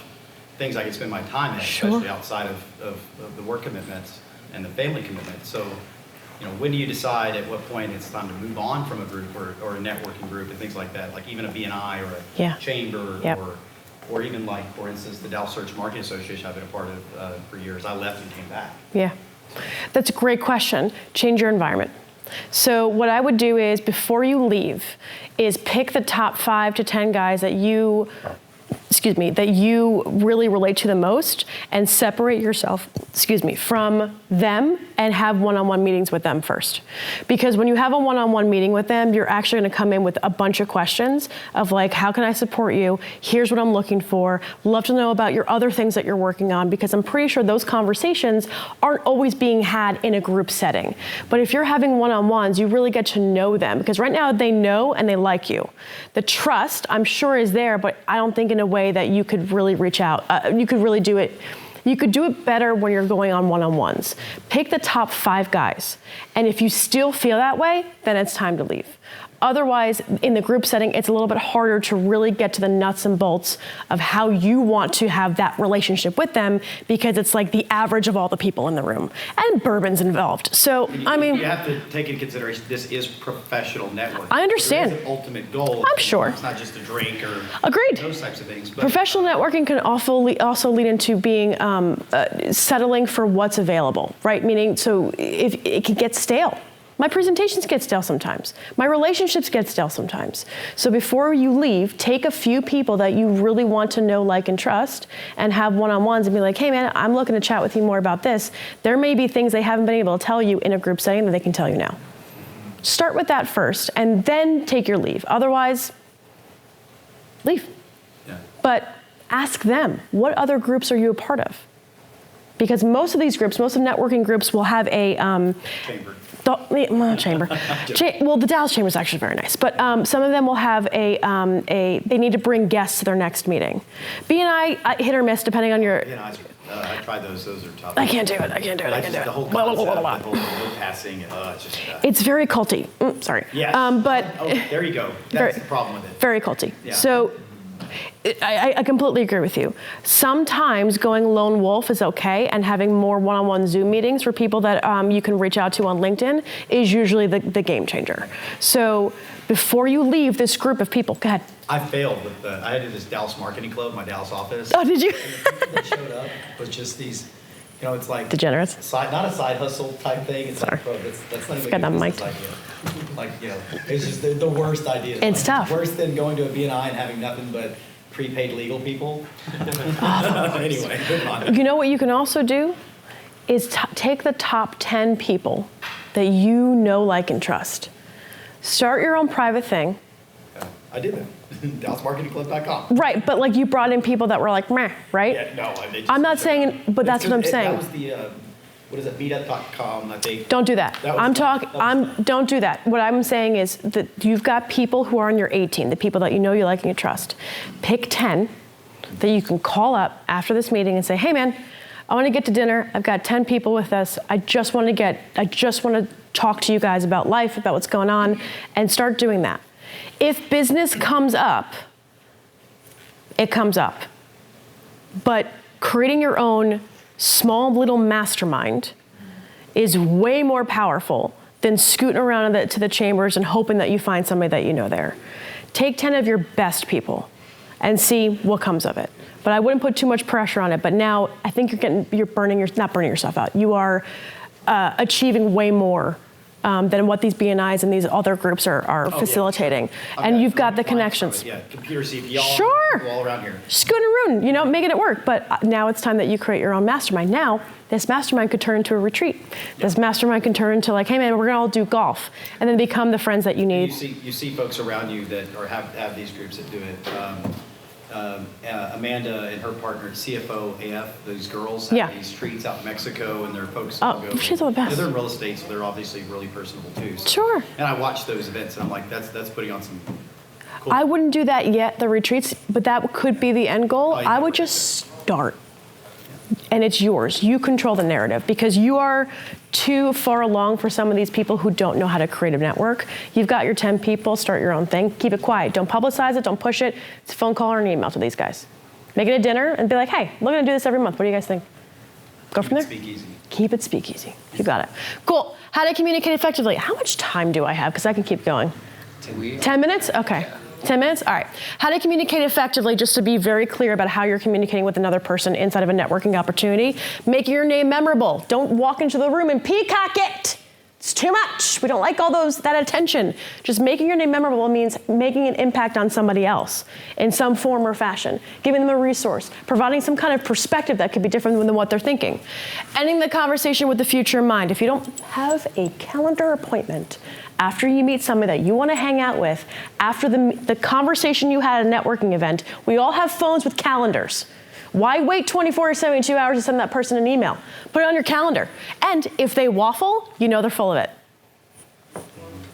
things I can spend my time at, Sure. especially outside of the work commitments and the family commitments. So, when do you decide at what point it's time to move on from a group or a networking group and things like that, like even a BNI or a Yeah. chamber Yep. or even like, for instance, the Dallas Search Marketing Association I've been a part of for years. I left and came back. Yeah. That's a great question. Change your environment. So what I would do is before you leave is pick the top 5 to 10 guys that you really relate to the most and separate yourself, from them and have one-on-one meetings with them first. Because when you have a one-on-one meeting with them, you're actually going to come in with a bunch of questions of like, how can I support you? Here's what I'm looking for. Love to know about your other things that you're working on, because I'm pretty sure those conversations aren't always being had in a group setting. But if you're having one-on-ones, you really get to know them, because right now they know and they like you. The trust, I'm sure, is there, but I don't think in a way that you could really reach out. You could really do it. You could do it better when you're going on one-on-ones. Pick the top 5 guys. And if you still feel that way, then it's time to leave. Otherwise, in the group setting, it's a little bit harder to really get to the nuts and bolts of how you want to have that relationship with them, because it's like the average of all the people in the room. And bourbon's involved. So, You have to take into consideration this is professional networking. I understand. There is an ultimate goal. I'm sure. It's not just a drink or Agreed. those types of things. But Professional networking can also lead into being settling for what's available, right? Meaning, so if it can get stale. My presentations get stale sometimes. My relationships get stale sometimes. So before you leave, take a few people that you really want to know, like, and trust, and have one-on-ones and be like, hey man, I'm looking to chat with you more about this. There may be things they haven't been able to tell you in a group setting that they can tell you now. Start with that first, and then take your leave. Otherwise, leave. Yeah. But ask them, what other groups are you a part of? Because most of these groups, most of networking groups will have a Chamber. chamber. Well, the Dallas Chamber is actually very nice, but some of them will have they need to bring guests to their next meeting. BNI, hit or miss depending on your. You know, I tried those are tough. I can't do it. The whole concept, the whole passing, it's just. It's very culty. Sorry. Yes. But there you go. That's the problem with it. very culty. Yeah. So I completely agree with you. Sometimes going lone wolf is okay, and having more one-on-one Zoom meetings for people that you can reach out to on LinkedIn is usually the game changer. So before you leave this group of people, go ahead. I failed with I had this Dallas Marketing Club, my Dallas office. Oh, did you? And the people that showed up was just these, it's like Degenerates. not a side hustle type thing. It's Sorry. like, bro, that's not even Got a that business mic. idea. Like, it's just the worst idea. It's tough. Worse than going to a BNI and having nothing but prepaid legal people. Anyway, good on. You know what you can also do is take the top 10 people that you know, like, and trust. Start your own private thing. I did that. DallasMarketingClub.com. Right, but like you brought in people that were like, meh, right? Yeah, no, I'm not saying, but that's what I'm saying. That was the, what is it, meetup.com, I think. Don't do that. That was Don't do that. What I'm saying is that you've got people who are on your 18, the people that you know, you like, and you trust. Pick 10 that you can call up after this meeting and say, hey man, I want to get to dinner. I've got 10 people with us. I just want to talk to you guys about life, about what's going on, and start doing that. If business comes up, it comes up. But creating your own small little mastermind is way more powerful than scooting around to the chambers and hoping that you find somebody that you know there. Take 10 of your best people and see what comes of it. But I wouldn't put too much pressure on it. But now I think you're not burning yourself out. You are achieving way more than what these BNIs and these other groups are facilitating. Yeah. And you've got the connections. Yeah, computer CPR, Sure. people all around here. Scooting around, making it work. But now it's time that you create your own mastermind. Now, this mastermind could turn into a retreat. This mastermind can turn into like, hey man, we're gonna all do golf, and then become the friends that you need. You see folks around you that have these groups that do it. Amanda and her partner, CFO AF, those girls have these treats out in Mexico, and they're folks that go. She's the best. They're in real estate, so they're obviously really personable too. So. Sure. And I watch those events, and I'm like, that's putting on some. Cool. I wouldn't do that yet, the retreats, but that could be the end goal. I would just start. And it's yours. You control the narrative because you are too far along for some of these people who don't know how to create a network. You've got your 10 people, start your own thing. Keep it quiet. Don't publicize it. Don't push it. It's a phone call or an email to these guys. Make it a dinner and be like, hey, we're going to do this every month. What do you guys think? Go from there. Speakeasy. Keep it speakeasy. You got it. Cool. How to communicate effectively. How much time do I have? Because I can keep going. 10 minutes? Okay. Yeah. 10 minutes? All right. How to communicate effectively, just to be very clear about how you're communicating with another person inside of a networking opportunity. Making your name memorable. Don't walk into the room and peacock it. It's too much. We don't like all that attention. Just making your name memorable means making an impact on somebody else in some form or fashion. Giving them a resource. Providing some kind of perspective that could be different than what they're thinking. Ending the conversation with the future in mind. If you don't have a calendar appointment, after you meet somebody that you want to hang out with, after the conversation you had at a networking event, we all have phones with calendars. Why wait 24 or 72 hours to send that person an email? Put it on your calendar. And if they waffle, you know they're full of it.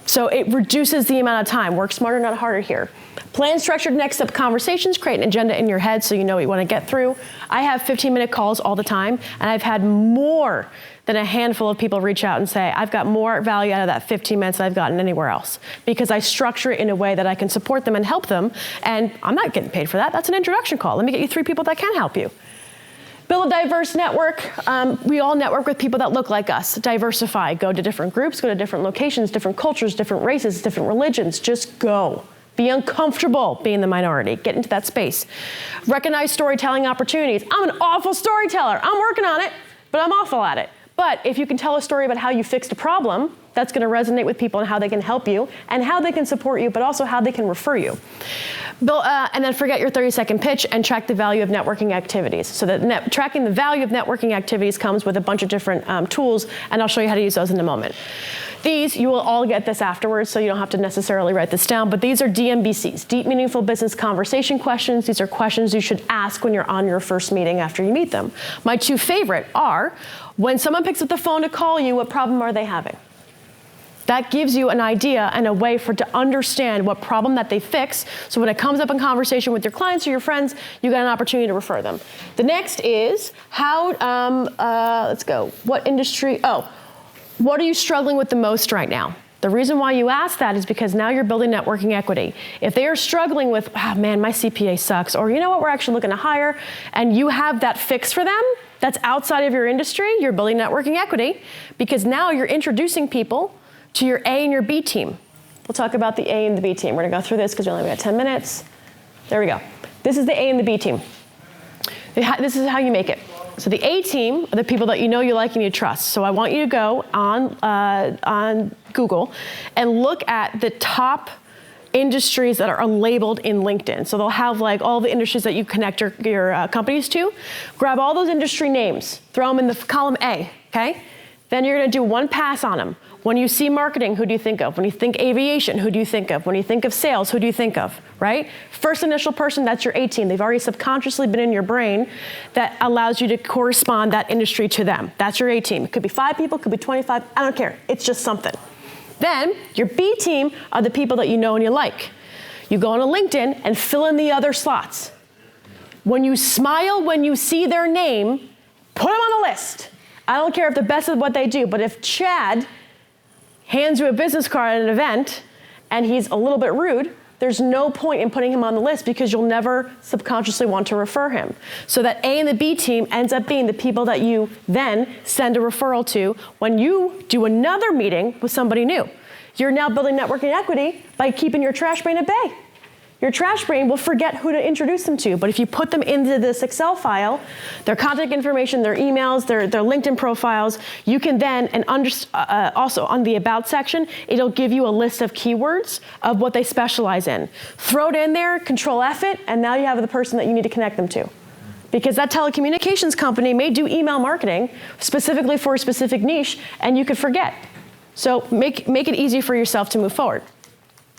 So it reduces the amount of time. Work smarter, not harder here. Plan structured next step conversations. Create an agenda in your head so you know what you want to get through. I have 15-minute calls all the time, and I've had more than a handful of people reach out and say, I've got more value out of that 15 minutes than I've gotten anywhere else because I structure it in a way that I can support them and help them, and I'm not getting paid for that. That's an introduction call. Let me get you 3 people that can help you. Build a diverse network. We all network with people that look like us. Diversify. Go to different groups, go to different locations, different cultures, different races, different religions. Just go. Be uncomfortable being the minority. Get into that space. Recognize storytelling opportunities. I'm an awful storyteller. I'm working on it, but I'm awful at it. But if you can tell a story about how you fixed a problem, that's going to resonate with people and how they can help you and how they can support you, but also how they can refer you. And then forget your 30-second pitch and track the value of networking activities. So that tracking the value of networking activities comes with a bunch of different tools, and I'll show you how to use those in a moment. These, you will all get this afterwards, so you don't have to necessarily write this down, but these are DMBCs, Deep Meaningful Business Conversation questions. These are questions you should ask when you're on your first meeting after you meet them. My two favorite are, when someone picks up the phone to call you, what problem are they having? That gives you an idea and a way to understand what problem that they fix. So when it comes up in conversation with your clients or your friends, you got an opportunity to refer them. The next is let's go. What industry? What are you struggling with the most right now? The reason why you ask that is because now you're building networking equity. If they are struggling with, man, my CPA sucks, or you know what, we're actually looking to hire, and you have that fix for them that's outside of your industry, you're building networking equity, because now you're introducing people to your A and your B team. We'll talk about the A and the B team. We're gonna go through this because we only got 10 minutes. There we go. This is the A and the B team. This is how you make it. So the A team are the people that you know, you like, and you trust. So I want you to go on Google and look at the top industries that are labeled in LinkedIn. So they'll have like all the industries that you connect your companies to. Grab all those industry names, throw them in the column A, okay? Then you're gonna do one pass on them. When you see marketing, who do you think of? When you think aviation, who do you think of? When you think of sales, who do you think of, right? First initial person, that's your A team. They've already subconsciously been in your brain that allows you to correspond that industry to them. That's your A team. It could be 5 people, it could be 25, I don't care. It's just something. Then your B team are the people that you know and you like. You go on a LinkedIn and fill in the other slots. When you smile, when you see their name, put them on the list. I don't care if they're best at what they do, but if Chad hands you a business card at an event and he's a little bit rude, there's no point in putting him on the list because you'll never subconsciously want to refer him. So that A and the B team ends up being the people that you then send a referral to when you do another meeting with somebody new. You're now building networking equity by keeping your trash brain at bay. Your trash brain will forget who to introduce them to, but if you put them into this Excel file, their contact information, their emails, their LinkedIn profiles, you can then, and also on the About section, it'll give you a list of keywords of what they specialize in. Throw it in there, Control F it, and now you have the person that you need to connect them to. Because that telecommunications company may do email marketing specifically for a specific niche, and you could forget. So make it easy for yourself to move forward.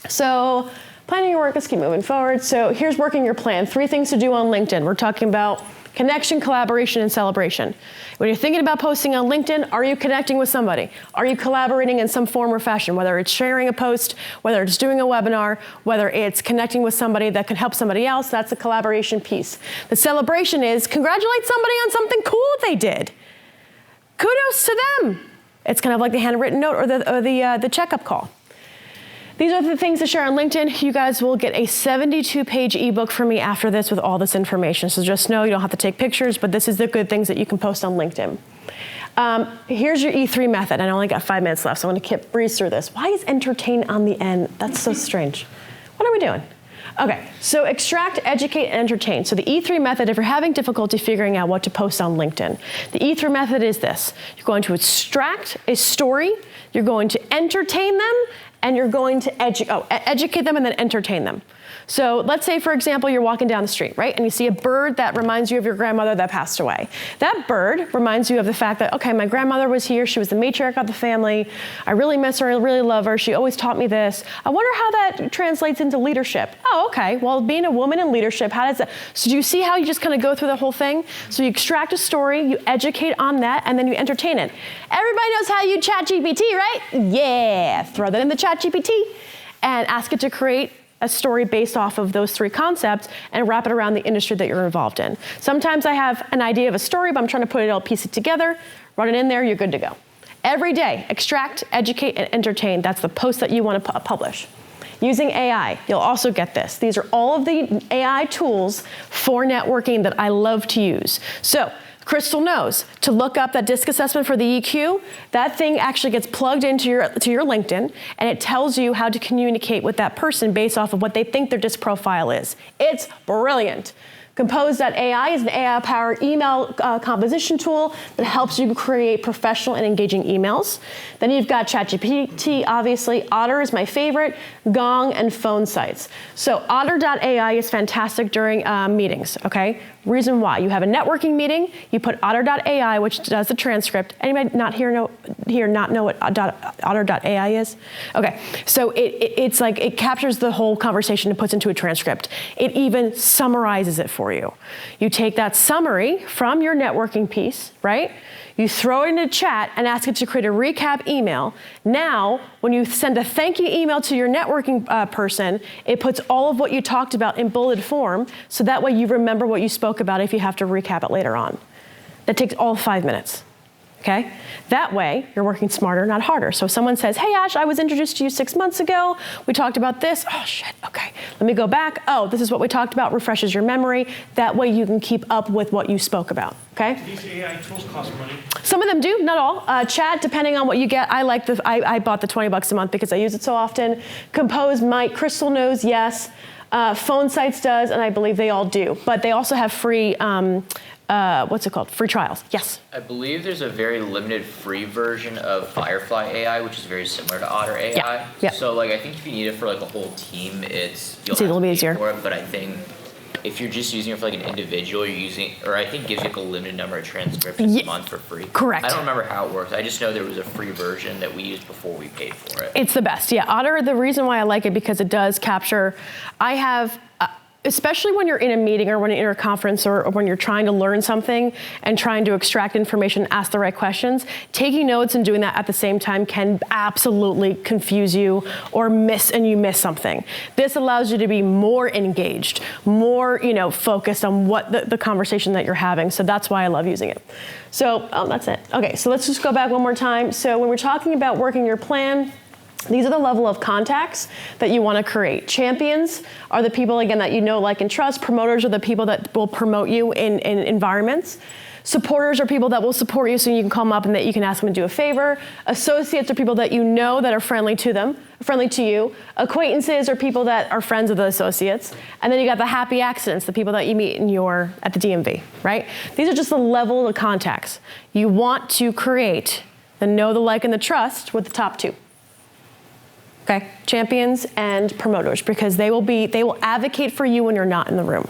So, planning your work, let's keep moving forward. So here's working your plan. 3 things to do on LinkedIn. We're talking about connection, collaboration, and celebration. When you're thinking about posting on LinkedIn, are you connecting with somebody? Are you collaborating in some form or fashion? Whether it's sharing a post, whether it's doing a webinar, whether it's connecting with somebody that can help somebody else, that's the collaboration piece. The celebration is congratulate somebody on something cool they did. Kudos to them. It's kind of like the handwritten note or the checkup call. These are the things to share on LinkedIn. You guys will get a 72-page ebook from me after this with all this information. So just know you don't have to take pictures, but this is the good things that you can post on LinkedIn. Here's your E3 method. I only got 5 minutes left, so I'm going to breeze through this. Why is entertain on the end? That's so strange. What are we doing? Okay, so extract, educate, and entertain. So the E3 method, if you're having difficulty figuring out what to post on LinkedIn, the E3 method is this. You're going to extract a story, you're going to entertain them, and you're going to educate them and then entertain them. So let's say, for example, you're walking down the street, right? And you see a bird that reminds you of your grandmother that passed away. That bird reminds you of the fact that, okay, my grandmother was here. She was the matriarch of the family. I really miss her. I really love her. She always taught me this. I wonder how that translates into leadership. Oh, okay. Well, being a woman in leadership, how does that? So do you see how you just kind of go through the whole thing? So you extract a story, you educate on that, and then you entertain it. Everybody knows how you ChatGPT, right? Yeah. Throw that in the ChatGPT and ask it to create a story based off of those 3 concepts and wrap it around the industry that you're involved in. Sometimes I have an idea of a story, but I'm trying to put it all, piece it together, run it in there, you're good to go. Every day, extract, educate, and entertain. That's the post that you want to publish. Using AI, you'll also get this. These are all of the AI tools for networking that I love to use. So, Crystal knows to look up that DISC assessment for the EQ. That thing actually gets plugged into your LinkedIn, and it tells you how to communicate with that person based off of what they think their DISC profile is. It's brilliant. Compose.ai is an AI-powered email composition tool that helps you create professional and engaging emails. Then you've got ChatGPT, obviously. Otter is my favorite, Gong, and phone sites. So Otter.ai is fantastic during meetings, okay? Reason why, you have a networking meeting, you put Otter.ai, which does the transcript. Anybody not know what Otter.ai is? Okay, so it's like, it captures the whole conversation and puts into a transcript. It even summarizes it for you. You take that summary from your networking piece, right? You throw it into chat and ask it to create a recap email. Now, when you send a thank you email to your networking person, it puts all of what you talked about in bullet form, so that way you remember what you spoke about if you have to recap it later on. That takes all 5 minutes. Okay? That way, you're working smarter, not harder. So if someone says, hey, Ash, I was introduced to you 6 months ago. We talked about this. Oh, shit, okay. Let me go back. Oh, this is what we talked about. Refreshes your memory. That way you can keep up with what you spoke about, okay? These AI tools cost money. Some of them do, not all. Chat, depending on what you get. I bought the $20 a month because I use it so often. Compose might. Crystal knows, yes. Phone Sites does, and I believe they all do. But they also have free, what's it called? Free trials. Yes. I believe there's a very limited free version of Firefly AI, which is very similar to Otter AI. Yeah, yeah. So like, I think if you need it for like a whole team, you'll It's a have little to bit pay easier. for it. But I think if you're just using it for like an individual, you're using, or I think gives you like a limited number of transcriptions a month for free. Correct. I don't remember how it works. I just know there was a free version that we used before we paid for it. It's the best, yeah. Otter, the reason why I like it, because it does capture, I have, especially when you're in a meeting or when you're in a conference or when you're trying to learn something and trying to extract information, ask the right questions, taking notes and doing that at the same time can absolutely confuse you or miss something. This allows you to be more engaged, more focused on what the conversation that you're having. So that's why I love using it. So that's it. Okay, so let's just go back one more time. So when we're talking about working your plan, these are the level of contacts that you want to create. Champions are the people, again, that you know, like, and trust. Promoters are the people that will promote you in environments. Supporters are people that will support you, so you can call them up and that you can ask them to do a favor. Associates are people that you know that are friendly to you. Acquaintances are people that are friends of the associates. And then you got the happy accidents, the people that you meet at the DMV, right? These are just the level of contacts. You want to create the know, the like, and the trust with the top two. Okay, champions and promoters, because they will advocate for you when you're not in the room.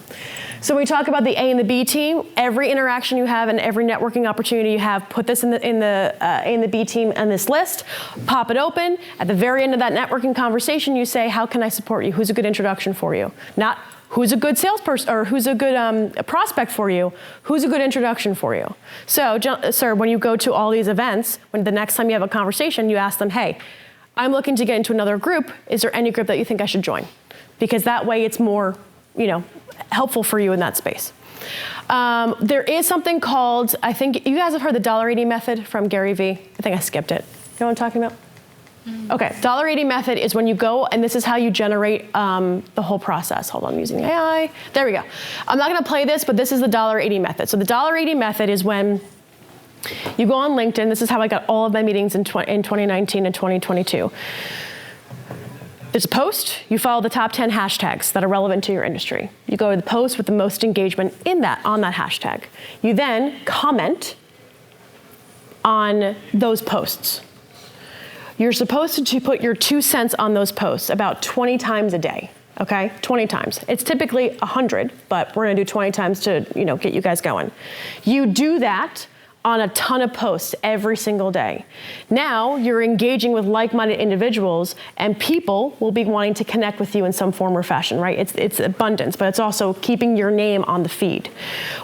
So we talk about the A and the B team. Every interaction you have and every networking opportunity you have, put this in the A and the B team on this list, pop it open. At the very end of that networking conversation, you say, how can I support you? Who's a good introduction for you? Not who's a good salesperson or who's a good prospect for you, who's a good introduction for you? So, sir, when you go to all these events, when the next time you have a conversation, you ask them, hey, I'm looking to get into another group. Is there any group that you think I should join? Because that way it's more, helpful for you in that space. There is something called, I think you guys have heard the $80 method from Gary Vee. I think I skipped it. You know what I'm talking about? Okay, $80 method is when you go, and this is how you generate the whole process. Hold on, I'm using AI. There we go. I'm not gonna play this, but this is the $80 method. So the $80 method is when you go on LinkedIn. This is how I got all of my meetings in 2019 and 2022. There's a post. You follow the top 10 hashtags that are relevant to your industry. You go to the post with the most engagement on that hashtag. You then comment on those posts. You're supposed to put your 2 cents on those posts about 20 times a day. Okay, 20 times. It's typically 100, but we're gonna do 20 times to get you guys going. You do that on a ton of posts every single day. Now you're engaging with like-minded individuals, and people will be wanting to connect with you in some form or fashion, right? It's abundance, but it's also keeping your name on the feed.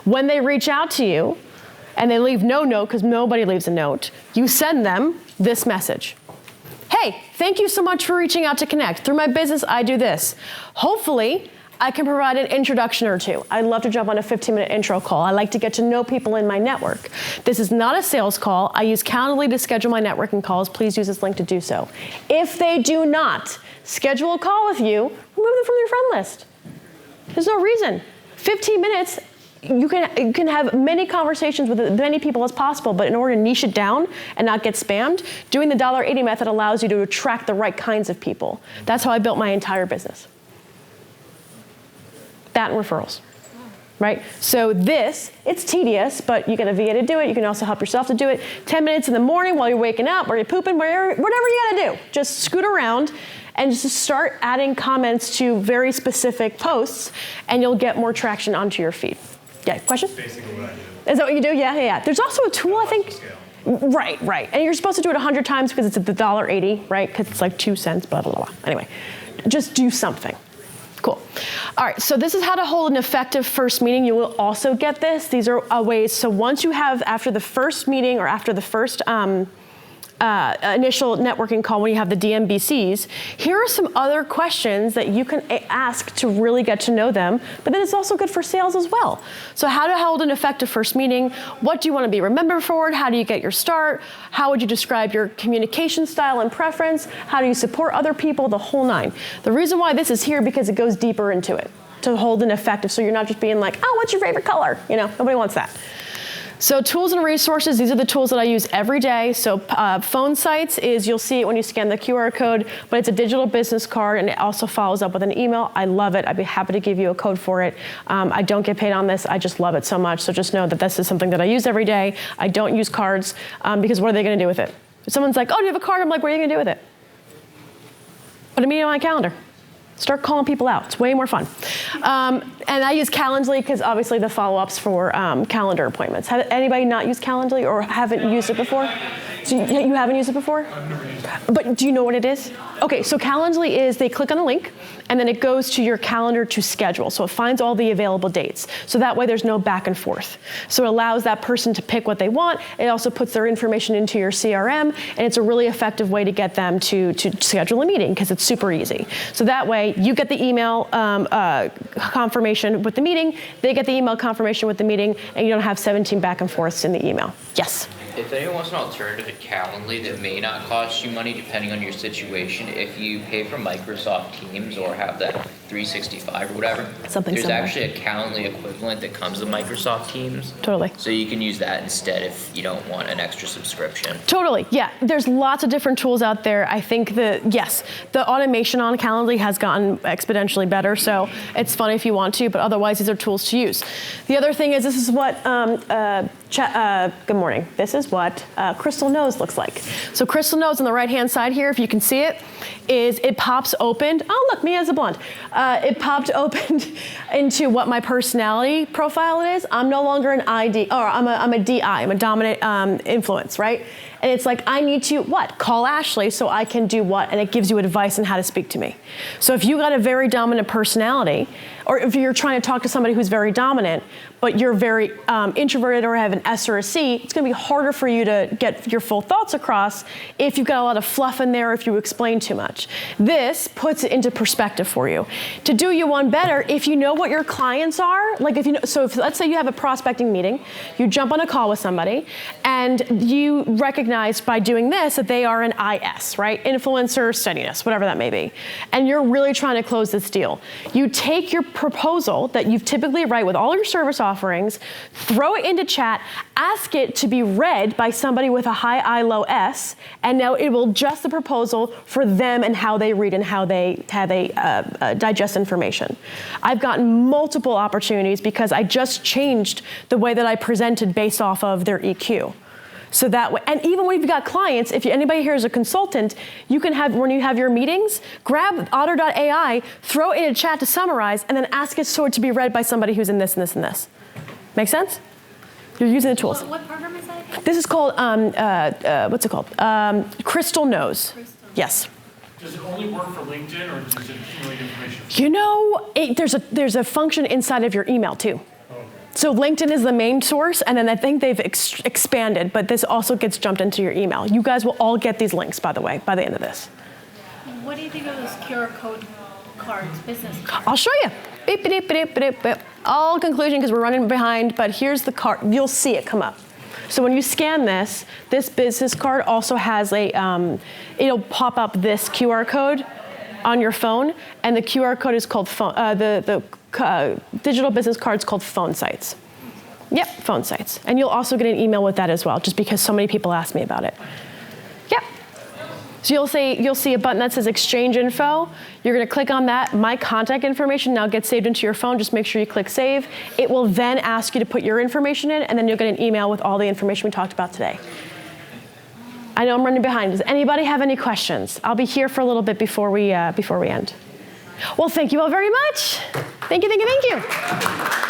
When they reach out to you, and they leave no note, because nobody leaves a note, you send them this message. Hey, thank you so much for reaching out to connect. Through my business, I do this. Hopefully, I can provide an introduction or two. I love to jump on a 15-minute intro call. I like to get to know people in my network. This is not a sales call. I use Calendly to schedule my networking calls. Please use this link to do so. If they do not schedule a call with you, remove them from your friend list. There's no reason. 15 minutes, you can have many conversations with as many people as possible, but in order to niche it down and not get spammed, doing the $80 method allows you to attract the right kinds of people. That's how I built my entire business. That and referrals. right? So it's tedious, but you get a VA to do it. You can also help yourself to do it. 10 minutes in the morning while you're waking up or you're pooping, whatever you gotta do. Just scoot around and just start adding comments to very specific posts, and you'll get more traction onto your feed. Yeah, question? Basically what I do. Is that what you do? Yeah. There's also a tool, I think. Scale. Right. And you're supposed to do it 100 times because it's at the $1.80, right? Because it's like 2 cents, blah, blah, blah. Anyway, just do something. Cool. All right, so this is how to hold an effective first meeting. You will also get this. These are ways. So once you have, after the first meeting or after the first initial networking call, when you have the DMBCs, here are some other questions that you can ask to really get to know them, but then it's also good for sales as well. So how to hold an effective first meeting? What do you want to be remembered for? How do you get your start? How would you describe your communication style and preference? How do you support other people? The whole nine. The reason why this is here because it goes deeper into it to hold an effective, so you're not just being like, oh, what's your favorite color? Nobody wants that. So tools and resources, these are the tools that I use every day. So phone sites is, you'll see it when you scan the QR code, but it's a digital business card and it also follows up with an email. I love it. I'd be happy to give you a code for it. I don't get paid on this. I just love it so much. So just know that this is something that I use every day. I don't use cards because what are they going to do with it? If someone's like, oh, do you have a card? I'm like, what are you going to do with it? Put a meeting on my calendar. Start calling people out. It's way more fun. And I use Calendly because obviously the follow-ups for calendar appointments. Have anybody not used Calendly or haven't used it before? So you haven't used it before? But do you know what it is? Okay, so Calendly is they click on a link and then it goes to your calendar to schedule. So it finds all the available dates. So that way there's no back and forth. So it allows that person to pick what they want. It also puts their information into your CRM, and it's a really effective way to get them to schedule a meeting because it's super easy. So that way you get the email confirmation with the meeting, they get the email confirmation with the meeting, and you don't have 17 back and forths in the email. Yes? If anyone wants an alternative to Calendly that may not cost you money depending on your situation, if you pay for Microsoft Teams or have that 365 or whatever, Something there's similar. actually a Calendly equivalent that comes with Microsoft Teams. Totally. So you can use that instead if you don't want an extra subscription. Totally, yeah. There's lots of different tools out there. I think the automation on Calendly has gotten exponentially better, so it's fun if you want to, but otherwise these are tools to use. The other thing is this is what, good morning. This is what Crystal Knows looks like. So Crystal Knows on the right-hand side here, if you can see it, is it pops open. Oh, look, me as a blonde. It popped open into what my personality profile is. I'm no longer an ID, or I'm a DI, I'm a dominant influence, right? And it's like, I need to, call Ashley so I can do what? And it gives you advice on how to speak to me. So if you got a very dominant personality, or if you're trying to talk to somebody who's very dominant, but you're very introverted or have an S or a C, it's gonna be harder for you to get your full thoughts across if you've got a lot of fluff in there, if you explain too much. This puts it into perspective for you. To do you one better, if you know what your clients are, like if you know, so if let's say you have a prospecting meeting, you jump on a call with somebody, and you recognize by doing this that they are an IS, right? Influencer, steadiness, whatever that may be. And you're really trying to close this deal. You take your proposal that you typically write with all your service offerings, throw it into chat, ask it to be read by somebody with a high I, low S, and now it will adjust the proposal for them and how they read and how they digest information. I've gotten multiple opportunities because I just changed the way that I presented based off of their EQ. So that way, and even when you've got clients, if anybody here is a consultant, you can have, when you have your meetings, grab Otter.ai, throw it in a chat to summarize, and then ask it to be read by somebody who's in this and this and this. Make sense? You're using the tools. What program is that? This is called, what's it called? Crystal Knows. Yes. Does it only work for LinkedIn, or does it accumulate information? You know, there's a function inside of your email too. So LinkedIn is the main source, and then I think they've expanded, but this also gets jumped into your email. You guys will all get these links, by the way, by the end of this. What do you think of those QR code cards, business cards? I'll show you. Beep, beep, beep, beep, beep. All conclusion because we're running behind, but here's the card. You'll see it come up. So when you scan this business card also has it'll pop up this QR code on your phone, and the QR code is called phone, digital business cards called phone sites. Yep, phone sites. And you'll also get an email with that as well, just because so many people ask me about it. Yep. So you'll see a button that says Exchange Info. You're going to click on that. My contact information now gets saved into your phone. Just make sure you click Save. It will then ask you to put your information in, and then you'll get an email with all the information we talked about today. I know I'm running behind. Does anybody have any questions? I'll be here for a little bit before we end. Well, thank you all very much. Thank you, thank you, thank you.